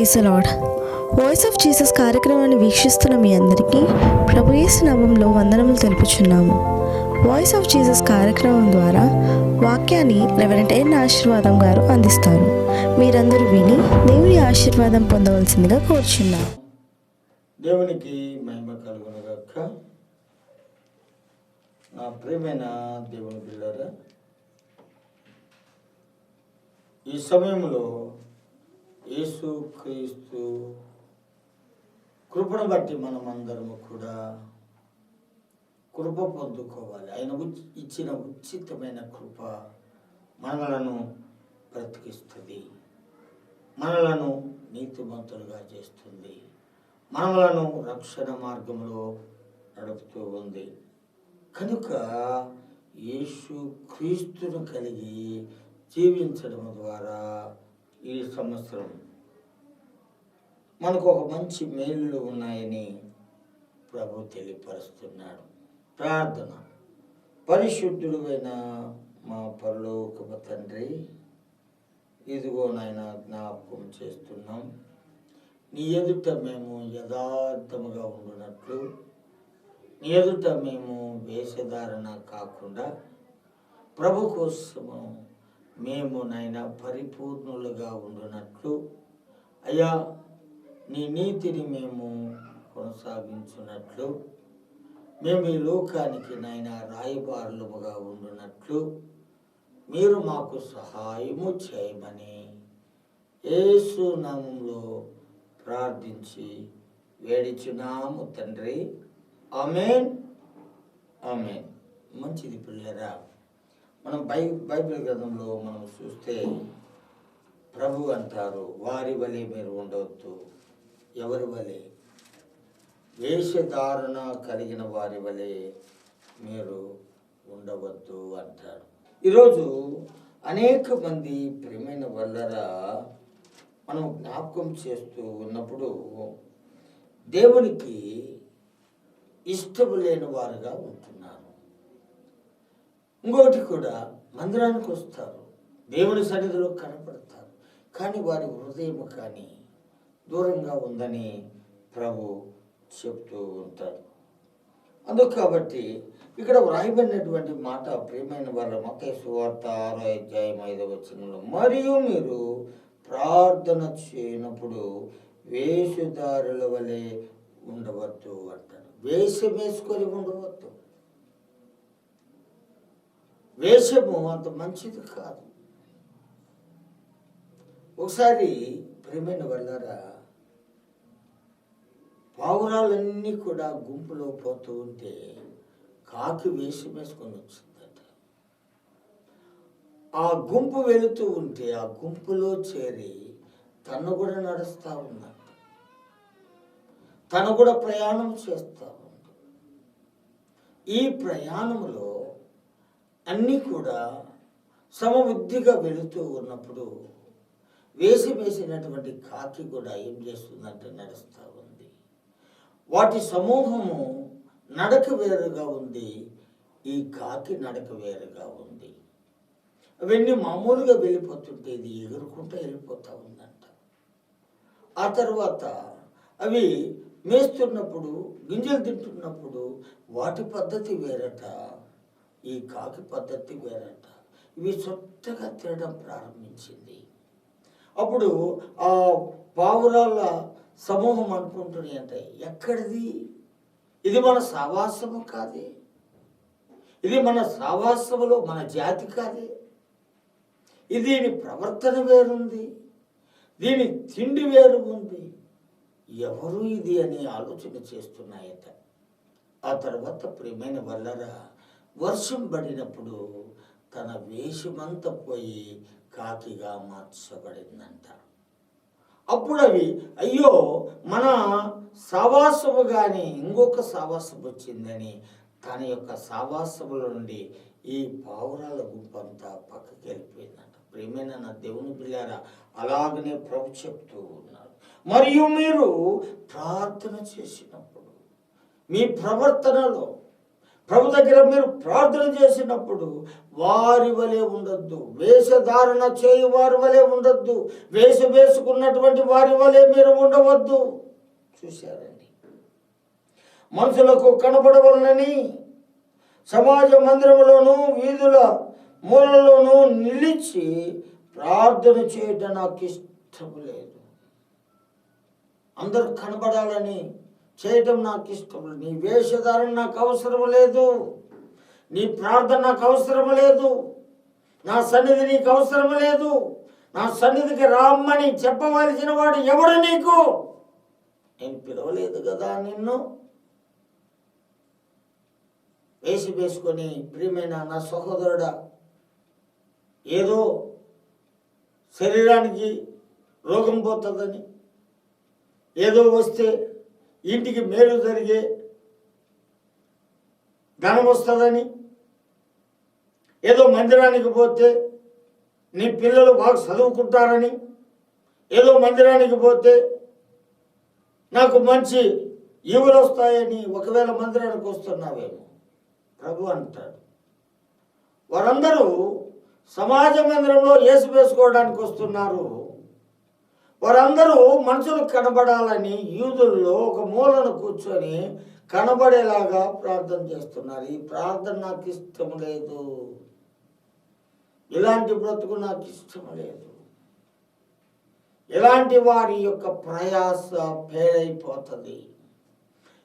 Praise the lord. Voice of Jesus కార్యక్రమాన్ని వీక్షిస్తున్న మీ అందరికీ ప్రభు యేసు నామములో వందనములు తెలుపుచున్నాము. వాయిస్ ఆఫ్ జీసస్ కార్యక్రమం ద్వారా వాక్యాన్ని రెవరెండ్ ఎన్ ఆశీర్వాదం గారు అందిస్తారు. మీరందరూ విని దేవుని ఆశీర్వాదం పొందవలసిందిగా కోరుచున్నాము. దేవునికి మహిమ కలుగునుగాక. నా ప్రియమైన దేవుని పిల్లరా, ఈ సమయంలో యేసు క్రీస్తు కృపను బట్టి మనమందరము కూడా కృప పొందుకోవాలి. ఆయన ఇచ్చిన ఉచితమైన కృప మనలను బ్రతికిస్తుంది, మనలను నీతిమంతులుగా చేస్తుంది, మనలను రక్షణ మార్గంలో నడుపుతూ ఉంది. కనుక యేసు క్రీస్తును కలిగి జీవించడం ద్వారా ఈ సంవత్సరం మనకు ఒక మంచి మేలులు ఉన్నాయని ప్రభు తెలియపరుస్తున్నాడు. ప్రార్థన. పరిశుద్ధుడైన మా పరలోకపు తండ్రి, ఇదిగో నాయన జ్ఞాపకం చేస్తున్నాం. నీ ఎదుట మేము యథార్థముగా ఉండునట్లు, నీ ఎదుట మేము వేషధారణ కాకుండా ప్రభు కోసము మేము నాయన పరిపూర్ణులుగా ఉండునట్లు, అయ్యా నీ నీతిని మేము కొనసాగించున్నట్లు, మేము ఈ లోకానికి నాయన రాయబారులుగా ఉండునట్లు మీరు మాకు సహాయము చేయమని యేసు నామములో ప్రార్థించి వేడుచున్నాము తండ్రి. ఆమేన్, ఆమేన్. మంచిది పిల్లరా, మనం బైబిల్ గ్రంథంలో మనం చూస్తే ప్రభు అంటారు, వారి వలె మీరు ఉండవద్దు. ఎవరి వలె? వేషధారణ కలిగిన వారి వలె మీరు ఉండవద్దు అంటారు. ఈరోజు అనేక మంది ప్రియమైన వల్లరా మనం జ్ఞాపకం చేస్తూ ఉన్నప్పుడు దేవునికి ఇష్టం లేని వారుగా ఉంటున్నారు. ఇంకోటి కూడా, మందిరానికి వస్తారు, దేవుని సన్నిధిలో కనపడతారు, కానీ వారి హృదయం కానీ దూరంగా ఉందని ప్రభు చెప్తూ ఉంటారు. అందుకు కాబట్టి ఇక్కడ వ్రాయబడినటువంటి మాట, ప్రియమైన వాళ్ళ మత్తయి సువార్త 6:5 మరియు మీరు ప్రార్థన చేయనప్పుడు వేషధారుల వలె ఉండవద్దు అంటారు. వేషం వేసుకొని ఉండవద్దు. వేషము అంత మంచిది కాదు. ఒకసారి ప్రియమైన వాళ్ళరా, పావురాలన్నీ కూడా గుంపులో పోతూ ఉంటే కాకి వేషం వేసుకొని వచ్చిందట. ఆ గుంపు వెళుతూ ఉంటే ఆ గుంపులో చేరి తను కూడా నడుస్తూ ఉన్నట్టు, తను కూడా ప్రయాణం చేస్తూ ఉంది. ఈ ప్రయాణంలో అన్నీ కూడా సమబుద్ధిగా వెళుతూ ఉన్నప్పుడు వేసినటువంటి కాకి కూడా ఏం చేస్తుందంటే నడుస్తూ ఉంది. వాటి సమూహము నడక వేరుగా ఉంది, ఈ కాకి నడక వేరుగా ఉంది. అవన్నీ మామూలుగా వెళ్ళిపోతుంటే ఇది ఎగురుకుంటూ వెళ్ళిపోతూ ఉందంట. ఆ తర్వాత అవి మేస్తున్నప్పుడు, గింజలు తింటున్నప్పుడు వాటి పద్ధతి వేరట, ఈ కాకి పద్ధతి వేరట. ఇవి సొట్టగా తినడం ప్రారంభించింది. అప్పుడు ఆ పావురాల సమూహం అనుకుంటున్నాయి అంటే, ఎక్కడిది ఇది? మన సావాసము కాదే, ఇది మన సావాసములో మన జాతి కాదే, ఇది దీని ప్రవర్తన వేరుంది, దీని తిండి వేరు ఉంది, ఎవరు ఇది అని ఆలోచన చేస్తున్నాయట. ఆ తర్వాత ప్రియమైన వల్లరా, వర్షం పడినప్పుడు తన వేషమంతా పోయి కాకిగా మార్చబడిందంట. అప్పుడు అవి, అయ్యో మన సావాసము కానీ ఇంకొక సావాసం వచ్చిందని తన యొక్క సావాసముల నుండి ఈ పావురాల గుంపంతా పక్కకి వెళ్ళిపోయిందంట. ప్రియమైన నా దేవుని పిల్లారా, అలాగనే ప్రభు చెప్తూ ఉన్నాడు, మరియు మీరు ప్రార్థన చేసినప్పుడు మీ ప్రవర్తనలో ప్రభు దగ్గర మీరు ప్రార్థన చేసినప్పుడు వారి వలె ఉండొద్దు, వేషధారణ చేయు వారి వలె ఉండొద్దు, వేసుకున్నటువంటి వారి వలె మీరు ఉండవద్దు. చూశారండి, మనుషులకు కనబడవలనని సమాజ మందిరములోను వీధుల మూలలోనూ నిలిచి ప్రార్థన చేయటం నాకు ఇష్టం లేదు. అందరూ కనబడాలని చేయటం నాకు ఇష్టం లేదు. నీ వేషధారణ నాకు అవసరం లేదు, నీ ప్రార్థన నాకు అవసరం లేదు, నా సన్నిధి నీకు అవసరం లేదు. నా సన్నిధికి రామ్మని చెప్పవలసిన వాడు ఎవడు నీకు? నేను పిలవలేదు కదా నిన్ను. వేసుకొని ప్రియమైన నా సహోదరుడా, ఏదో శరీరానికి రోగం పోతుందని, ఏదో వస్తే ఇంటికి మేలు జరిగే ధనం వస్తుందని, ఏదో మందిరానికి పోతే నీ పిల్లలు బాగా చదువుకుంటారని, ఏదో మందిరానికి పోతే నాకు మంచి ఈవులు వస్తాయని ఒకవేళ మందిరానికి వస్తున్నావేమో ప్రభు అంటాడు. వారందరూ సమాజ మందిరంలో యేసు వేసుకోవడానికి వస్తున్నారు. వారందరూ మనుషులు కనబడాలని యూదుల్లో ఒక మూలను కూర్చొని కనబడేలాగా ప్రార్థన చేస్తున్నారు. ఈ ప్రార్థన నాకు ఇష్టం లేదు, ఇలాంటి బ్రతుకు నాకు ఇష్టం లేదు. ఇలాంటి వారి యొక్క ప్రయాస పేరైపోతుంది.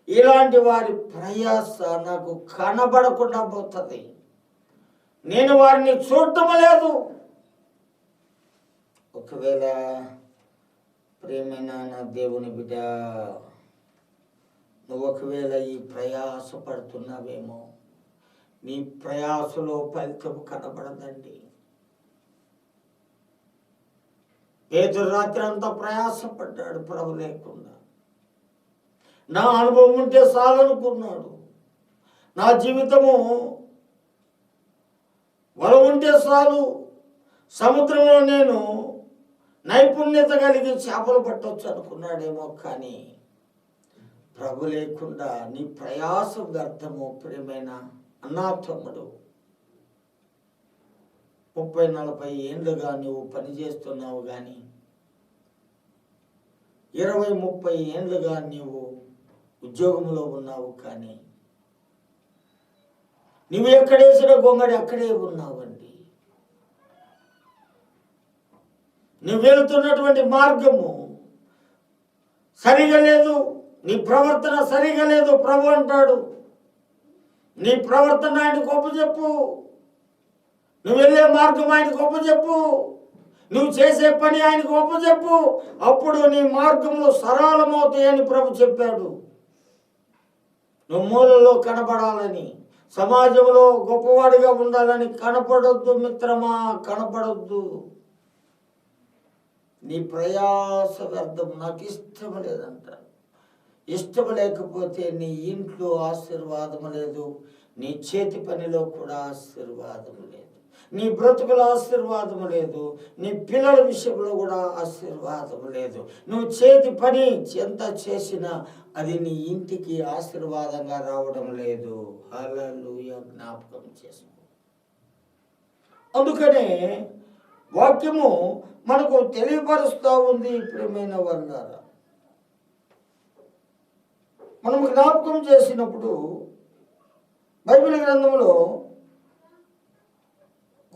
ఇలాంటి వారి ప్రయాస నాకు కనబడకుండా పోతుంది. నేను వారిని చూడటం లేదు. ఒకవేళ ప్రేమైన నా దేవుని బిడ్డ, నువ్వు ఒకవేళ ఈ ప్రయాస పడుతున్నావేమో, నీ ప్రయాసలో ఫలితం కనబడదండి. పేతురు రాత్రి అంతా ప్రయాసపడ్డాడు ప్రభు లేకుండా. నా అనుభవం ఉంటే చాలనుకున్నాడు. నా జీవితము వల ఉంటే చాలు, సముద్రంలో నేను నైపుణ్యత కలిగి చేపలు పట్టవచ్చు అనుకున్నాడేమో. కానీ ప్రభు లేకుండా నీ ప్రయాసం వ్యర్థము. ప్రియమైన అన్నా తమ్ముడు, 30-40 ఏళ్ళుగా నువ్వు పనిచేస్తున్నావు, కానీ 20-30 ఏళ్ళుగా నీవు ఉద్యోగంలో ఉన్నావు, కానీ నువ్వు ఎక్కడేసిన గొంగడి అక్కడే ఉన్నావండి. నువ్వు వెళుతున్నటువంటి మార్గము సరిగా లేదు, నీ ప్రవర్తన సరిగా లేదు. ప్రభు అంటాడు, నీ ప్రవర్తన ఆయనకు ఒప్పచెప్పు, నువ్వు వెళ్ళే మార్గం ఆయనకు ఒప్పచెప్పు, నువ్వు చేసే పని ఆయనకు ఒప్పచెప్పు. అప్పుడు నీ మార్గంలో సరళమవుతాయని ప్రభు చెప్పాడు. నువ్వు మూలలో కనపడాలని, సమాజంలో గొప్పవాడిగా ఉండాలని కనపడొద్దు మిత్రమా, కనపడొద్దు. నీ ప్రయాస వ్యర్థం. నాకు ఇష్టం లేదంట. ఇష్టం లేకపోతే నీ ఇంట్లో ఆశీర్వాదం లేదు, నీ చేతి పనిలో కూడా ఆశీర్వాదం లేదు, నీ బ్రతుకులో ఆశీర్వాదం లేదు, నీ పిల్లల విషయంలో కూడా ఆశీర్వాదం లేదు. నువ్వు చేతి పని ఎంత చేసినా అది నీ ఇంటికి ఆశీర్వాదంగా రావడం లేదు. హల్లెలూయా, జ్ఞాపకం చేసుకో. అందుకనే వాక్యము మనకు తెలియపరుస్తూ ఉంది. ప్రియమైన వారులారా, మనం జ్ఞాపకం చేసినప్పుడు బైబిల్ గ్రంథంలో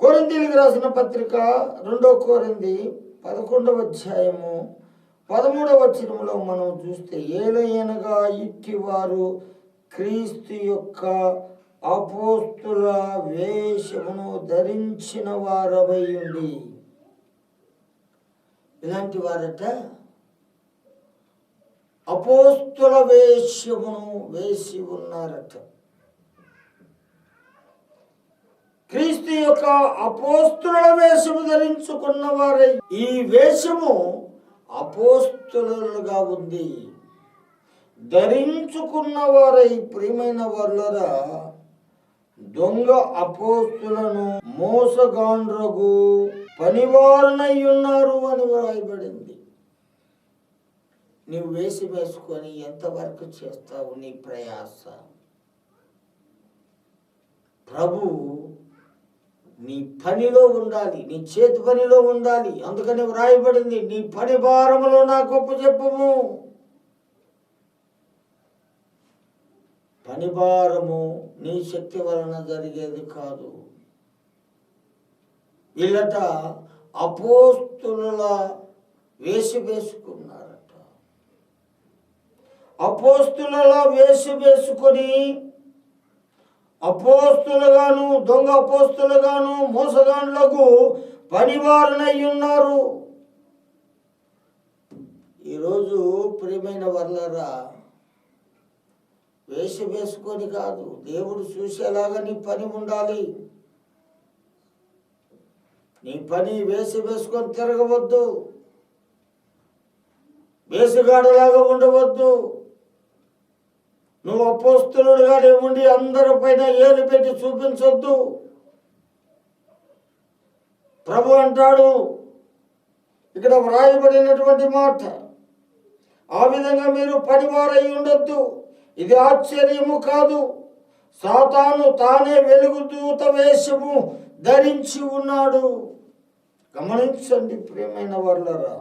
కొరింథీయులకు రాసిన పత్రిక 2 కొరింథీ 11వ అధ్యాయము 13వ వచనములో మనం చూస్తే, ఏలయనగా ఇట్టివారు క్రీస్తు యొక్క అపోస్తుల వేషమును ధరించిన వారవై ఉండి. ఇలాంటి వారట అపోస్తుల వేషమును వేసి ఉన్నారట. క్రీస్తు యొక్క అపోస్తుల వేషము ధరించుకున్న వారై, ఈ వేషము అపోస్తులుగా ఉంది. ధరించుకున్న వారై ప్రియమైన వారులారా, దొంగ అపోస్తులను మోసగాండ్రగు పనివారునై ఉన్నారు అని వ్రాయబడింది. నీవు వేసుకొని ఎంతవరకు చేస్తావు నీ ప్రయాస? ప్రభు నీ పనిలో ఉండాలి, నీ చేతి పనిలో ఉండాలి. అందుకని వ్రాయబడింది, నీ పని భారములో నా గొప్ప చెప్పుము. పని భారము నీ శక్తి వలన జరిగేది కాదు. వీళ్ళట అపోస్తుల వేసుకున్నారట. అపోస్తులలో వేసుకొని అపోస్తులుగాను దొంగ అపోస్తులుగాను మోసగాండ్లకు పనివారునై ఉన్నారు. ఈరోజు ప్రియమైన వర్లరా, వేసుకొని కాదు, దేవుడు చూసేలాగా నీ పని ఉండాలి. నీ పని వేసుకొని తిరగవద్దు, వేసుగాడలాగా ఉండవద్దు. నువ్వు అపోస్తులుడుగానే ఉండి అందరి పైన ఏలు పెట్టి చూపించొద్దు. ప్రభు అంటాడు ఇక్కడ వ్రాయబడినటువంటి మాట, ఆ విధంగా మీరు పనివారై ఉండొద్దు. ఇది ఆశ్చర్యము కాదు, సాతాను తానే వెలుగుదూత వేషము ధరించి ఉన్నాడు. గమనించండి ప్రియమైన వర్లరా,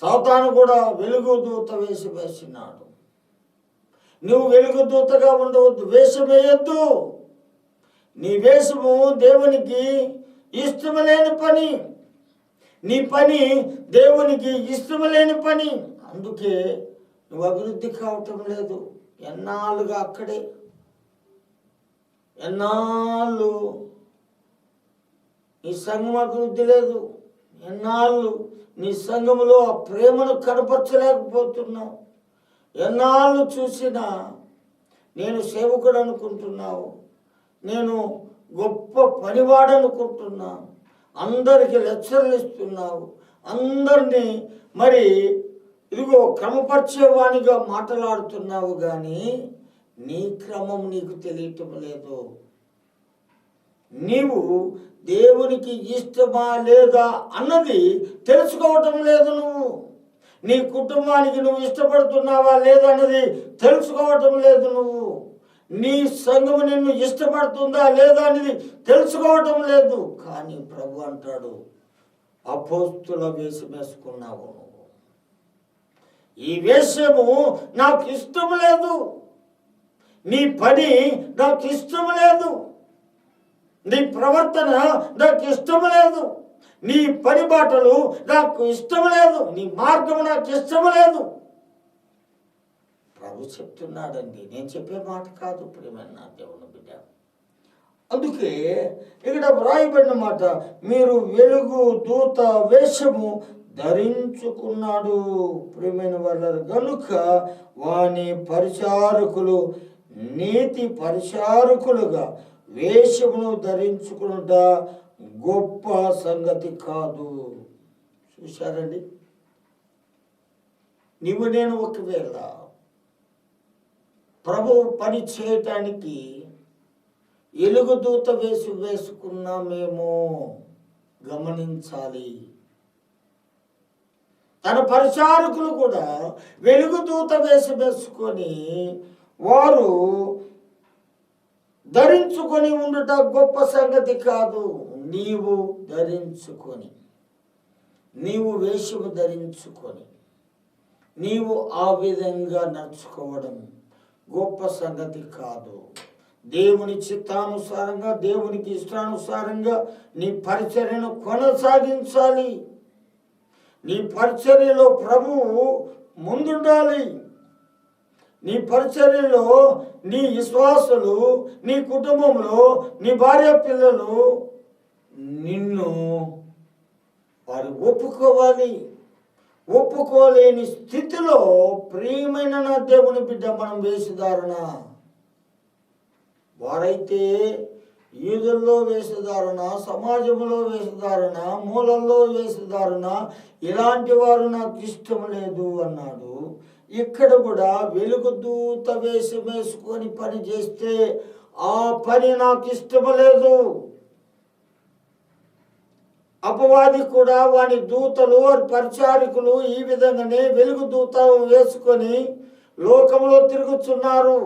సాతాను కూడా వెలుగుదూత వేసినాడు. నువ్వు వెలుగుదూతగా ఉండవద్దు, వేషం వేయొద్దు. నీ వేషము దేవునికి ఇష్టమలేని పని, నీ పని దేవునికి ఇష్టమలేని పని. అందుకే నువ్వు అభివృద్ధి కావటం లేదు. ఎన్నాళ్ళుగా అక్కడే, ఎన్నాళ్ళు నీ సంఘం అభివృద్ధి లేదు. ఎన్నాళ్ళు నీ సంఘములో ఆ ప్రేమను కనపరచలేకపోతున్నావు. ఎన్నాళ్ళు చూసినా నేను సేవకుడు అనుకుంటున్నావు, నేను గొప్ప పనివాడు అనుకుంటున్నా, అందరికీ లెక్చర్లు ఇస్తున్నావు, అందరినీ మరి ఇదిగో క్రమపరిచేవానిగా మాట్లాడుతున్నావు, కానీ నీ క్రమం నీకు తెలియటం లేదు. నీవు దేవునికి ఇష్టమా లేదా అన్నది తెలుసుకోవటం లేదు. నువ్వు నీ కుటుంబానికి నువ్వు ఇష్టపడుతున్నావా లేదా అన్నది తెలుసుకోవటం లేదు. నువ్వు నీ సంఘము నిన్ను ఇష్టపడుతుందా లేదా అనేది తెలుసుకోవటం లేదు. కానీ ప్రభు అంటాడు, అపోస్తుల వేషం వేసుకున్నావు నువ్వు. ఈ వేషము నాకు ఇష్టం లేదు, నీ పని నాకు ఇష్టం లేదు, నీ ప్రవర్తన నాకు ఇష్టం లేదు, నీ పని బాటలు నాకు ఇష్టం లేదు, నీ మార్గం నాకు ఇష్టం లేదు. ప్రభు చెప్తున్నాడండి, నేను చెప్పే మాట కాదు ప్రియమైన దేవుని బిడ్డ. అందుకే ఇక్కడ వ్రాయబడిన మాట, మీరు వెలుగు దూత వేషము ధరించుకున్నాడు ప్రియమైన వాళ్ళరు గనుక వాని పరిచారకులు నీతి పరిచారకులుగా వేషమును ధరించుకునుట గొప్ప సంగతి కాదు. చూశారండి, నీవు నేను ఒకవేళ ప్రభు పని చేయటానికి ఎలుగుదూత వేసుకున్నామేమో గమనించాలి. తన పరిచారకులు కూడా వెలుగుదూత వేసుకొని వారు ధరించుకొని ఉండుట గొప్ప సంగతి కాదు. నీవు ధరించుకొని, నీవు వేషము ధరించుకొని నీవు ఆ విధంగా నడుచుకోవడం గొప్ప సంగతి కాదు. దేవుని చిత్తానుసారంగా, దేవునికి ఇష్టానుసారంగా నీ పరిచర్యను కొనసాగించాలి. నీ పరిచర్యలో ప్రభువు ముందుండాలి. నీ పరిచర్యలో నీ విశ్వాసులు, నీ కుటుంబంలో నీ భార్య పిల్లలు నిన్ను వారు ఒప్పుకోవాలి. ఒప్పుకోలేని స్థితిలో ప్రియమైన నా దేవుని బిడ్డ మనం వేషధారణ, వారైతే ఈదుల్లో వేషధారణ, సమాజంలో వేషధారణ, మూలల్లో వేషధారణ, ఇలాంటి వారు నాకు ఇష్టం లేదు అన్నాడు. ఇక్కడ కూడా వెలుగుదూత వేషం వేసుకొని పని చేస్తే ఆ పని నాకు ఇష్టం లేదు. అపవాది కూడా వాని దూతలు, పరిచారికులు ఈ విధంగానే వెలుగుదూత వేసుకొని లోకంలో తిరుగుతున్నారు.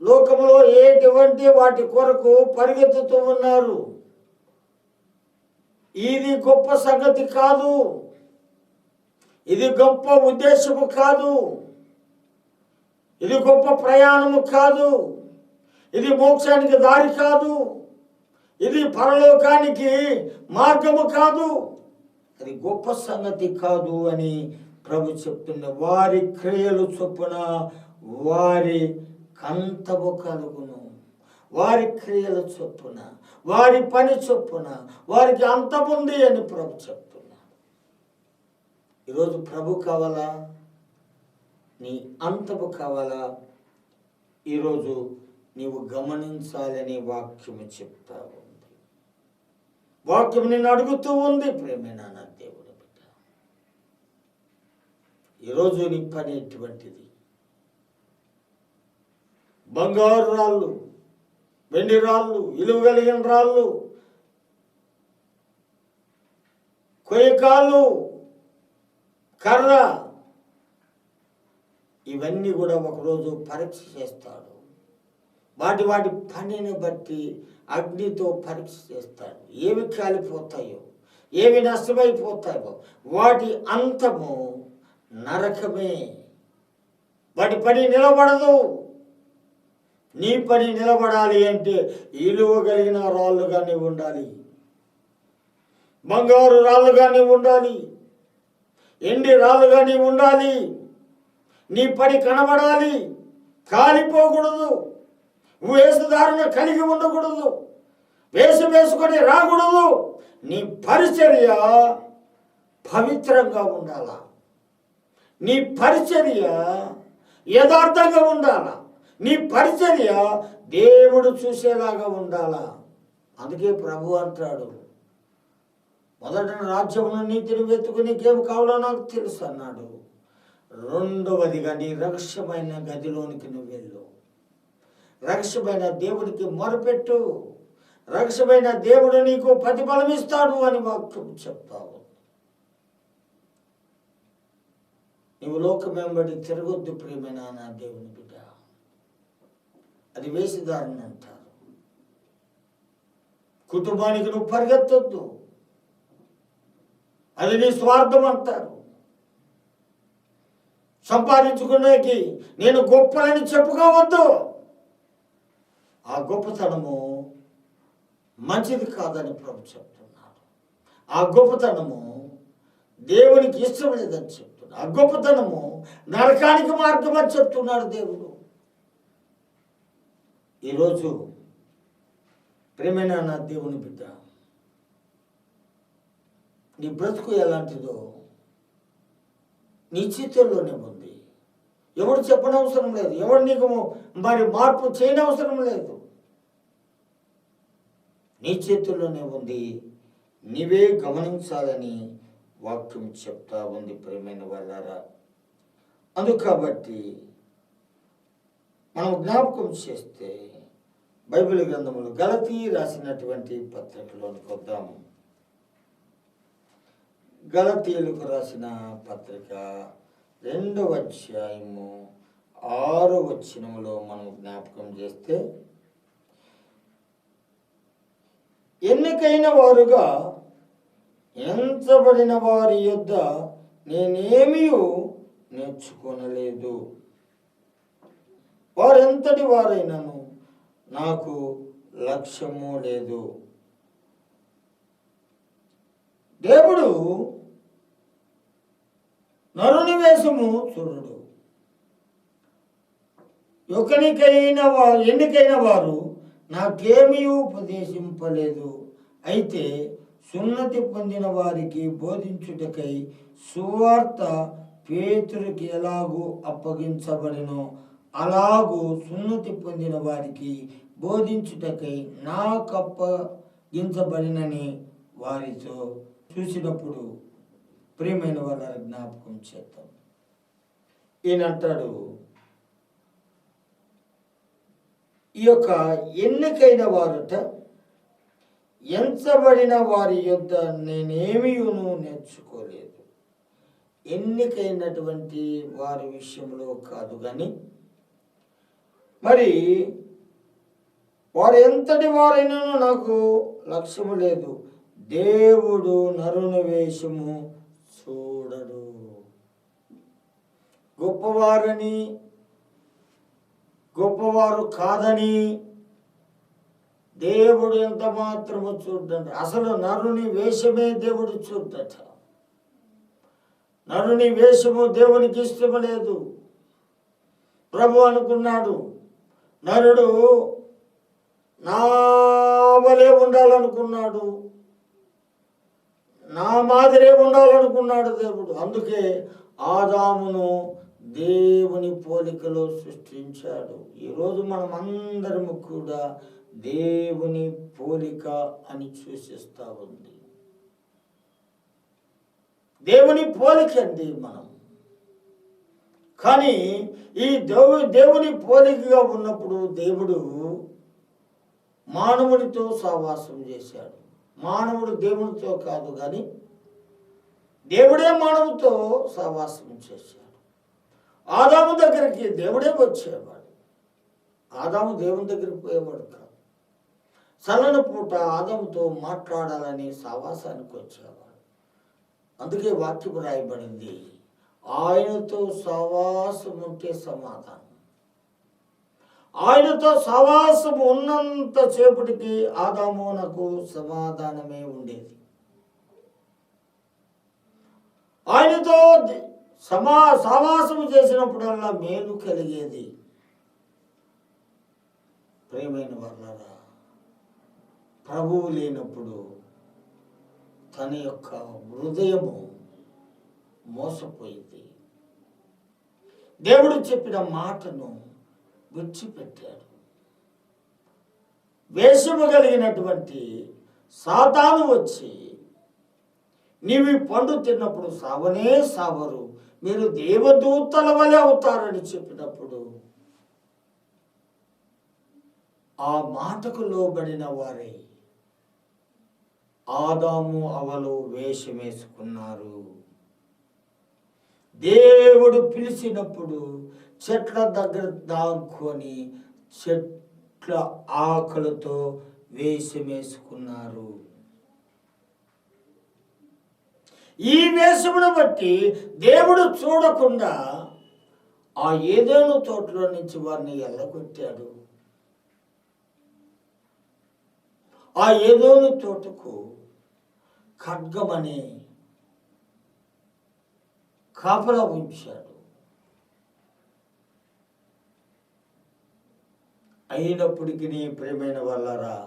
లోకంలో ఎటువంటి వాటి కొరకు పరిగెత్తుతూ ఉన్నారు. ఇది గొప్ప సంగతి కాదు, ఇది గొప్ప ఉద్దేశము కాదు, ఇది గొప్ప ప్రయాణము కాదు, ఇది మోక్షానికి దారి కాదు, ఇది పరలోకానికి మార్గము కాదు, అది గొప్ప సంగతి కాదు అని ప్రభు చెప్తున్న. వారి క్రియలు చొప్పున వారి కంతము కలుగును. వారి క్రియల చొప్పున, వారి పని చొప్పున వారికి అంతముంది అని ప్రభు చెప్తున్నా. ఈరోజు ప్రభు కావాలా, నీ అంతము కావాలా? ఈరోజు నీవు గమనించాలని వాక్యము చెప్తా ఉంది. వాక్యం నిన్ను అడుగుతూ ఉంది. ప్రేమైన నా దేవుని బిడ్డ, ఈరోజు నీ పని ఎటువంటిది? బంగారు రాళ్ళు, వెండి రాళ్ళు, విలువ కలిగిన రాళ్ళు, కొయ్యకాళ్ళు, కర్ర, ఇవన్నీ కూడా ఒకరోజు పరీక్ష చేస్తాడు. వాటి పనిని బట్టి అగ్నితో పరీక్ష చేస్తాడు. ఏవి కాలిపోతాయో, ఏవి నష్టమైపోతాయో వాటి అంతము నరకమే. వాటి పని నిలబడదు. నీ పని నిలబడాలి అంటే విలువ కలిగిన రాళ్ళుగా నీవు ఉండాలి, బంగారు రాళ్ళుగా నీవు ఉండాలి, ఎండి రాళ్ళుగా నీవు ఉండాలి. నీ పని కనబడాలి, కాలిపోకూడదు. వేషధారణ కలిగి ఉండకూడదు, వేసుకొని రాకూడదు. నీ పరిచర్య పవిత్రంగా ఉండాలా, నీ పరిచర్య యథార్థంగా ఉండాలా, నీ పరిచర్య దేవుడు చూసేలాగా ఉండాలా. అందుకే ప్రభు అంటాడు, మొదట రాజ్యమును నీతిని వెతుకు, నీకేం కావాలో నాకు తెలుసు అన్నాడు. రెండవదిగా నీ రహస్యమైన గదిలోనికి నువ్వు వెళ్ళు, రహస్యమైన దేవుడికి మొరపెట్టు, రహస్యమైన దేవుడు నీకు ప్రతిఫలం ఇస్తాడు అని వాక్యం చెప్తావు. నువ్వు లోకం వెంబడి తిరగొద్దు ప్రియమైన నా దేవుని బిడ్డ. అది వేషధారణ అంటారు. కుటుంబానికి నువ్వు పరిగెత్తొద్దు, అది నీ స్వార్థం అంటారు. సంపాదించుకునేకి నేను గొప్పలని చెప్పుకోవద్దు. ఆ గొప్పతనము మంచిది కాదని ప్రభు చెప్తున్నాడు. ఆ గొప్పతనము దేవునికి ఇష్టం లేదని చెప్తున్నాడు. ఆ గొప్పతనము నరకానికి మార్గం అని చెప్తున్నాడు దేవుడు. ఈరోజు ప్రేమైన నా దేవుని బిడ్డ, నీ బ్రతుకు ఎలాంటిదో నీ చేతుల్లోనే ఉంది. ఎవడు చెప్పనవసరం లేదు, ఎవడు నీకు మరి మార్పు చేయనవసరం లేదు. నీ చేతుల్లోనే ఉంది. నీవే గమనించాలని వాక్యం చెప్తా ఉంది ప్రియమైన వాళ్ళారా. అందుకు కాబట్టి మనం జ్ఞాపకం చేస్తే బైబిల్ గ్రంథములు గలతీ రాసినటువంటి పత్రికలోనికి వద్దాము. గలతీయులకు రాసిన పత్రిక 2వ అధ్యాయము 6వ వచనములో మనం జ్ఞాపకం చేస్తే, ఎన్నికైన వారుగా ఎంచబడిన వారి యొద్ద నేనేమీ నేర్చుకొనలేదు, వారెంతటి వారైనను నాకు లక్ష్యము లేదు. దేవుడు నరుని వేషము చూడడు. ఎన్నికైన వారు నాకేమీ ఉపదేశింపలేదు. అయితే సున్నతి పొందిన వారికి బోధించుటకై సువార్త పేతురుకి ఎలాగూ అప్పగించబడినో అలాగూ సున్నతి పొందిన వారికి బోధించుటకై నాకు అప్పగించబడినని వారితో చూసినప్పుడు ప్రియమైన వాళ్ళ జ్ఞాపకం చేద్దాం. ఈయనంటాడు, ఈ యొక్క ఎన్నికైన వారుట ఎంచబడిన వారి యొద్ద నేనేమీ నేర్చుకోలేదు. ఎన్నికైనటువంటి వారి విషయంలో కాదు, కానీ మరి వారు ఎంతటి వారైనానో నాకు లక్ష్యము లేదు. దేవుడు నరుని వేషము చూడడు. గొప్పవారు కాదని దేవుడు ఎంత మాత్రము చూడ్డంట. అసలు నరుని వేషమే దేవుడు చూడట. నరుని వేషము దేవునికి ఇష్టము లేదు. ప్రభు అనుకున్నాడు, నరుడు నా వలే ఉండాలనుకున్నాడు, నా మాదిరే ఉండాలనుకున్నాడు దేవుడు. అందుకే ఆదామును దేవుని పోలికలో సృష్టించాడు. ఈరోజు మనం అందరము కూడా దేవుని పోలిక అని సూచిస్తూ ఉంది. దేవుని పోలిక అండి మనం. కానీ ఈ దేవుని పోలికగా ఉన్నప్పుడు దేవుడు మానవునితో సహవాసం చేశాడు. మానవుడు దేవునితో కాదు, కానీ దేవుడే మానవుతో సహవాసం చేశాడు. ఆదాము దగ్గరికి దేవుడే వచ్చేవాడు. ఆదాము దేవుని దగ్గరికి పోయేవాడు కాదు. సలన పూట ఆదాముతో మాట్లాడాలని సహవాసానికి వచ్చేవాడు. అందుకే వాక్యం రాయబడింది, ఆయనతో సహవాసం ఉంటే సమాధానం. ఆయనతో సహవాసం ఉన్నంత సేపటికి ఆదామునకు సమాధానమే ఉండేది. ఆయనతో సహవాసము చేసినప్పుడల్లా మేలు కలిగేది. ప్రియమైన వాళ్ళరా, ప్రభువు లేనప్పుడు తన యొక్క హృదయము మోసపోయింది. దేవుడు చెప్పిన మాటను విడిచిపెట్టాడు. వేషము కలిగినటువంటి సాతాను వచ్చి, నీవి పండు తిన్నప్పుడు సావనే సావరు, మీరు దేవదూతల వలె అవుతారని చెప్పినప్పుడు ఆ మాటకు లోబడిన వారే ఆదాము అవలు వేషమేసుకున్నారు. దేవుడు పిలిచినప్పుడు చెట్ల దగ్గర దాక్కొని చెట్ల ఆకులతో వేషమేసుకున్నారు. ఈ వేషమును బట్టి దేవుడు చూడకుండా ఆ ఏదైనా తోటలో నుంచి వారిని ఎల్లగొట్టాడు. ఆ ఏదోను తోటకు ఖడ్గమని కాపలా ఉంచాడు. అయినప్పటికీ ప్రియమైన వాళ్ళరా,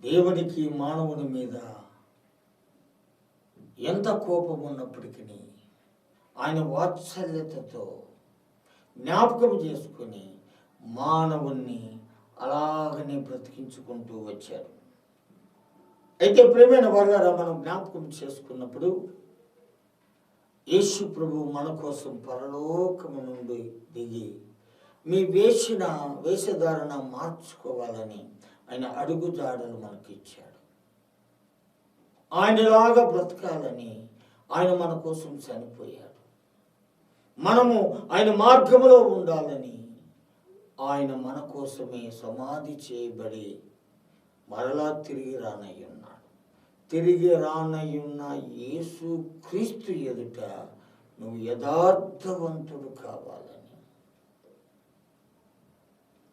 దేవునికి మానవుని మీద ఎంత కోపం ఉన్నప్పటికీ ఆయన వాత్సల్యతతో జ్ఞాపకం చేసుకుని మానవుణ్ణి అలాగనే బ్రతికించుకుంటూ వచ్చాడు. అయితే ప్రియమైన వాళ్ళరా, మనం జ్ఞాపకం చేసుకున్నప్పుడు యేసు ప్రభు మన కోసం పరలోకము నుండి దిగి మీ వేషధారణ మార్చుకోవాలని ఆయన అడుగుజాడలు మనకి ఇచ్చాడు. ఆయనలాగా బ్రతకాలని ఆయన మన కోసం చనిపోయాడు. మనము ఆయన మార్గంలో ఉండాలని ఆయన మన కోసమే సమాధి చేయబడి మరలా తిరిగి రానయ్యున్నాడు. తిరిగి రానయ్యున్న యేసు క్రీస్తు ఎదుట నువ్వు యథార్థవంతుడు కావాలని,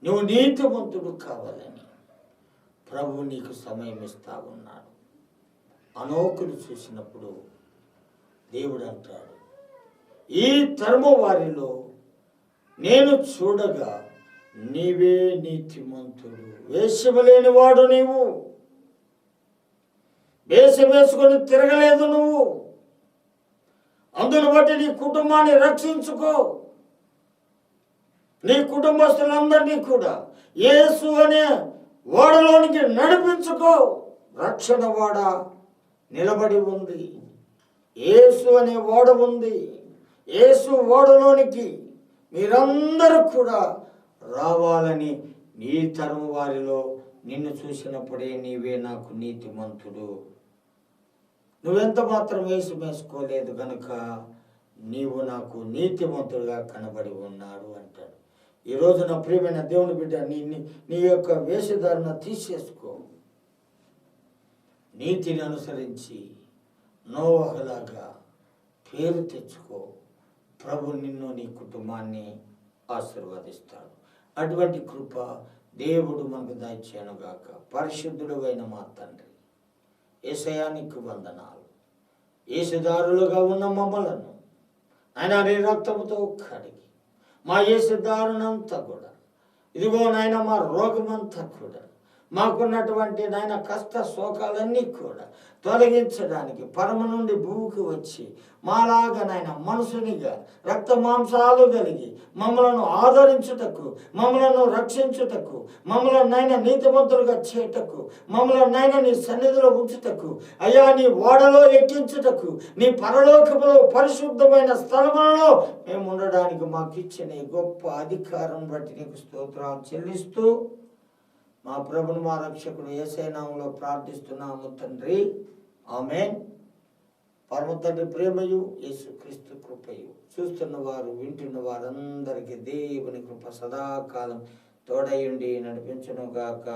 నువ్వు నీతివంతుడు కావాలని ప్రభు నీకు సమయం ఇస్తా ఉన్నాడు. అనోకులు చూసినప్పుడు దేవుడు అంటాడు, ఈ తరము వారిలో నేను చూడగా నీవే నీతిమంతుడు. వేషము లేని వాడు నీవు, వేషం వేసుకొని తిరగలేదు నువ్వు. అందును బట్టి నీ కుటుంబాన్ని రక్షించుకో, నీ కుటుంబస్తులందరినీ కూడా యేసు అనే ఓడలోనికి నడిపించుకో. రక్షణ ఓడ నిలబడి ఉంది, యేసు అనే ఓడ ఉంది. యేసు ఓడలోనికి మీరందరూ కూడా రావాలని నీ తరము వారిలో నిన్ను చూసినప్పుడే నీవే నాకు నీతిమంతుడు. నువ్వెంత మాత్రం వేషం వేసుకోలేదు కనుక నీవు నాకు నీతిమంతుడుగా కనబడి ఉన్నాడు అంటాడు. ఈరోజు నా ప్రియమైన దేవుని బిడ్డ నీ యొక్క వేషధారణ తీసేసుకో. నీతిని అనుసరించి నోవహులాగా పేరు తెచ్చుకో. ప్రభు నిన్ను నీ కుటుంబాన్ని ఆశీర్వదిస్తాడు. అటువంటి కృప దేవుడు మనకు దయచేయనుగాక. పరిశుద్ధుడు అయిన మా తండ్రి, యేసయ్యా నీకు వందనాలు. యేసుదారులుగా ఉన్న మమ్మలను ఆయన నీ రక్తముతో కడిగి మా యేసుదారునంతా కూడా, ఇదిగో నాయన మా రోగమంతా కూడా, మాకున్నటువంటి నాయన కష్ట శోకాలన్నీ కూడా తొలగించడానికి పరమ నుండి భూమికి వచ్చి మాలాగా నాయన మనుషునిగా రక్త మాంసాలు కలిగి మమ్మలను ఆదరించుటకు, మమ్మలను రక్షించుటకు, మమ్మలను నాయన నీతిమంతులుగా చేయటకు, మమ్మలను నాయన నీ సన్నిధిలో ఉంచుటకు, అయ్యా నీ ఓడలో ఎక్కించుటకు, నీ పరలోకములో పరిశుద్ధమైన స్థలములలో మేము ఉండడానికి మాకు ఇచ్చిన ఈ గొప్ప అధికారం బట్టి నీకు స్తోత్రాలు చెల్లిస్తూ మా ప్రభుని మా రక్షకుడు యేసయ్య నామములో ప్రార్థిస్తున్నాము తండ్రి. ఆమేన్. పరమ తండ్రి ప్రేమయు యేసుక్రీస్తు కృపయు చూస్తున్న వారు వింటున్న వారందరికీ దేవుని కృప సదాకాలం తోడయుండి నడిపించును గాక.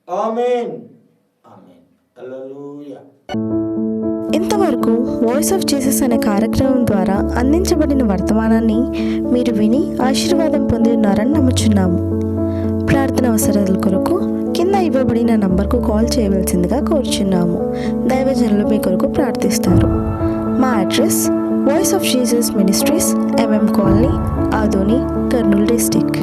ఆమేన్. ఆమేన్. హల్లెలూయా. ఇంతవరకు వాయిస్ ఆఫ్ జీసస్ అనే కార్యక్రమం ద్వారా అందించబడిన వర్తమానాన్ని మీరు విని ఆశీర్వాదం పొంది ఉన్నారని నమ్ముచున్నాము. ప్రార్థన అవసరాల కొరకు కింద ఇవ్వబడిన నంబర్కు కాల్ చేయవలసిందిగా కోరుచున్నాము. దైవజనులు మీ కొరకు ప్రార్థిస్తారు. మా address voice of Jesus ministries, MM colony, Adoni, Kurnool district.